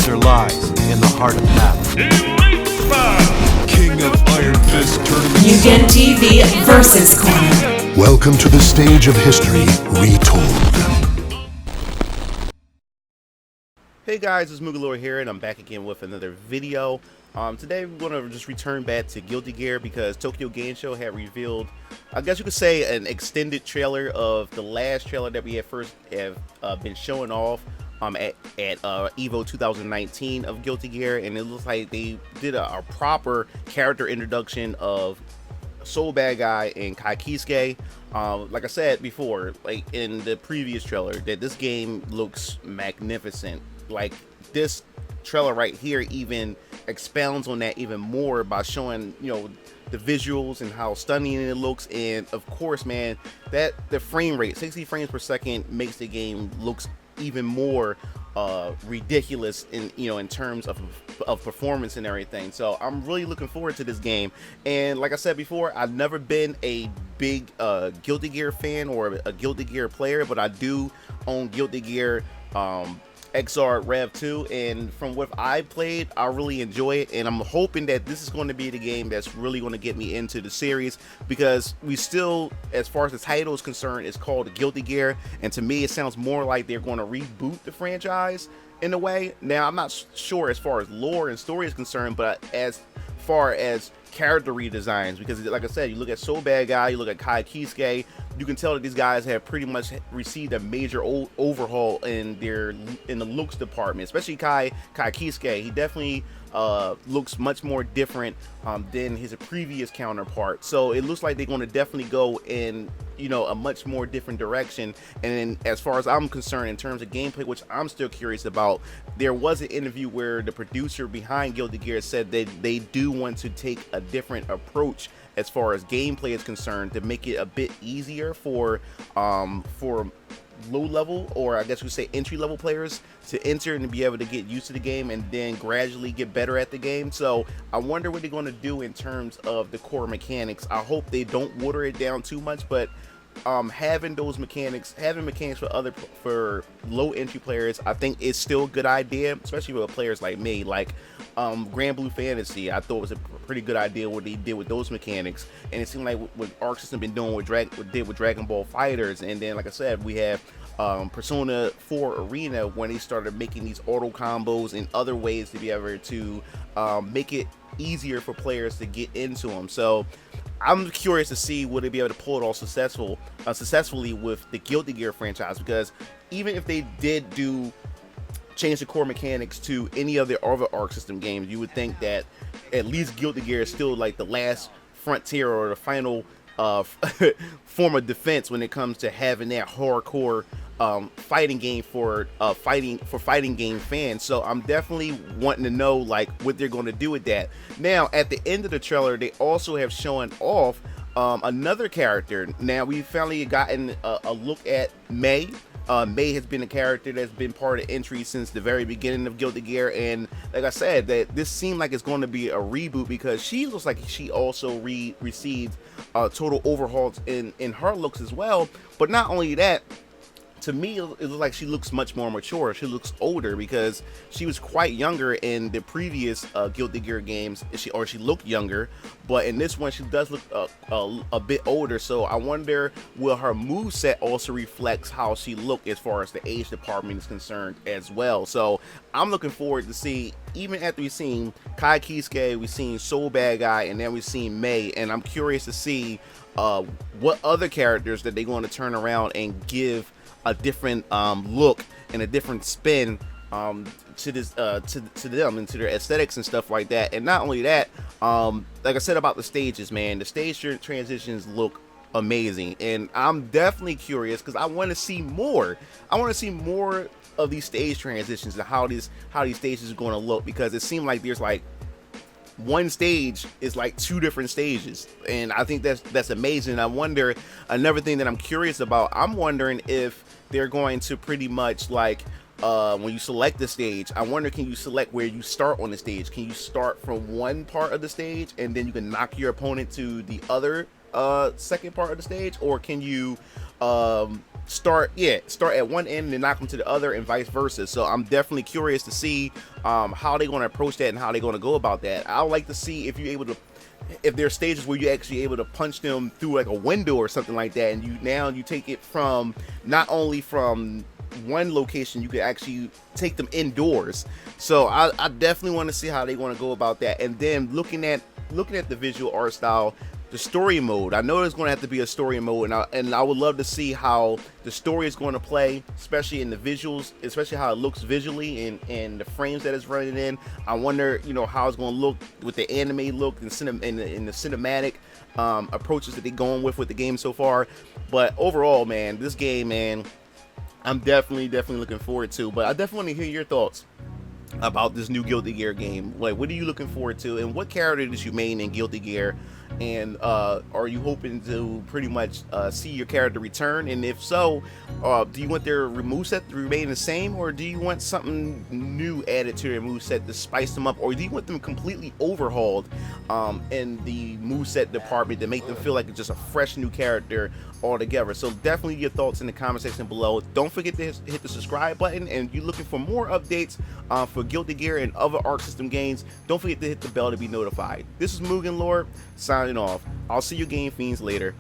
answer lies in the heart of battle. King of Iron Fist Tournament. Mugen TV versus Corner. Welcome to the stage of history retold. Hey guys, it's MugenLord here, and I'm back again with another video. Today we're going to just return back to Guilty Gear because Tokyo Game Show had revealed, I guess you could say, an extended trailer of the last trailer that we had first been showing off at EVO 2019 of Guilty Gear, and it looks like they did a proper character introduction of Soul Bad Guy and Kai Kisuke. Like I said before, like in the previous trailer, that this game looks magnificent. Like this trailer right here even expounds on that even more by showing, you know, the visuals and how stunning it looks. And of course, man, that the frame rate, 60 frames per second, makes the game looks even more ridiculous in, you know, in terms of performance and everything. So I'm really looking forward to this game. And like I said before, I've never been a big Guilty Gear fan or a Guilty Gear player, but I do own Guilty Gear XR Rev 2, and from what I played, I really enjoy it, and I'm hoping that this is going to be the game that's really going to get me into the series, because we still, as far as the title is concerned, it's called Guilty Gear, and to me it sounds more like they're going to reboot the franchise in a way. Now I'm not sure as far as lore and story is concerned, but as far as character redesigns, because like I said, you look at Soul Bad Guy, you look at Kai Kisuke, you can tell that these guys have pretty much received a major overhaul in the looks department, especially Kai Kisuke. He definitely looks much more different than his previous counterpart. So it looks like they're going to definitely go in, you know, a much more different direction. And then, as far as I'm concerned, in terms of gameplay, which I'm still curious about, there was an interview where the producer behind Guilty Gear said that they do want to take a different approach as far as gameplay is concerned, to make it a bit easier for low level, or I guess we say entry level players, to enter and to be able to get used to the game and then gradually get better at the game. So I wonder what they're going to do in terms of the core mechanics. I hope they don't water it down too much, but having mechanics for low entry players, I think it's still a good idea, especially with players like me. Like Grand Blue Fantasy, I thought was a pretty good idea what they did with those mechanics, and it seemed like what Arc System been doing with Dragon Ball Fighters. And then, like I said, we have Persona 4 Arena, when they started making these auto combos and other ways to be able to make it easier for players to get into them. So I'm curious to see will they be able to pull it all successfully with the Guilty Gear franchise, because even if they did change the core mechanics to any of the other Arc System games, you would think that at least Guilty Gear is still like the last frontier or the final form of defense when it comes to having that hardcore fighting game for fighting game fans. So I'm definitely wanting to know like what they're going to do with that. Now at the end of the trailer, they also have shown off another character. Now we finally gotten a look at May. May has been a character that's been part of entry since the very beginning of Guilty Gear, and like I said, that this seemed like it's going to be a reboot, because she looks like she also received total overhauls in her looks as well. But not only that, to me, it looks like she looks much more mature. She looks older, because she was quite younger in the previous Guilty Gear games. She looked younger, but in this one she does look a bit older. So I wonder, will her moveset also reflects how she looked as far as the age department is concerned as well. So I'm looking forward to see, even after we've seen Kai Kisuke, we've seen Soul Bad Guy, and then we've seen May, and I'm curious to see what other characters that they're going to turn around and give a different look and a different spin to this to them and to their aesthetics and stuff like that. And not only that, like I said about the stages, man, the stage transitions look amazing, and I'm definitely curious because I want to see more. I want to see more of these stage transitions and how these stages are going to look, because it seemed like there's like one stage is like two different stages, and I think that's amazing. I wonder, another thing that I'm curious about, I'm wondering if they're going to pretty much like when you select the stage, I wonder, can you select where you start on the stage? Can you start from one part of the stage and then you can knock your opponent to the other second part of the stage, or can you start at one end and knock them to the other, and vice versa. So I'm definitely curious to see how they're going to approach that and how they're going to go about that. I'd like to see if you're able to, if there are stages where you're actually able to punch them through like a window or something like that, and you take it from not only from one location, you could actually take them indoors. So I definitely want to see how they want to go about that. And then looking at the visual art style, the story mode, I know there's going to have to be a story mode, and I would love to see how the story is going to play, especially in the visuals, especially how it looks visually and the frames that it's running in. I wonder, you know, how it's going to look with the anime look and in the cinematic approaches that they're going with the game so far. But overall, man, this game, man, I'm definitely looking forward to. But I definitely want to hear your thoughts about this new Guilty Gear game. Like, what are you looking forward to, and what character did you main in Guilty Gear? And are you hoping to pretty much see your character return? And if so, do you want their moveset to remain the same, or do you want something new added to their moveset to spice them up, or do you want them completely overhauled in the moveset department to make them feel like it's just a fresh new character altogether? So definitely your thoughts in the comment section below. Don't forget to hit the subscribe button, and if you're looking for more updates for Guilty Gear and other Arc System games, don't forget to hit the bell to be notified. This is MugenLord signing off. I'll see you game fiends later.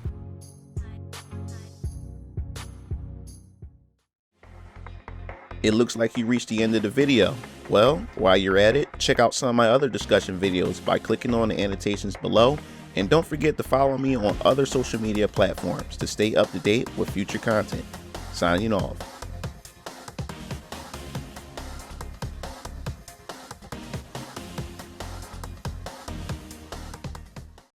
It looks like you reached the end of the video. Well, while you're at it, check out some of my other discussion videos by clicking on the annotations below, and don't forget to follow me on other social media platforms to stay up to date with future content. Signing off.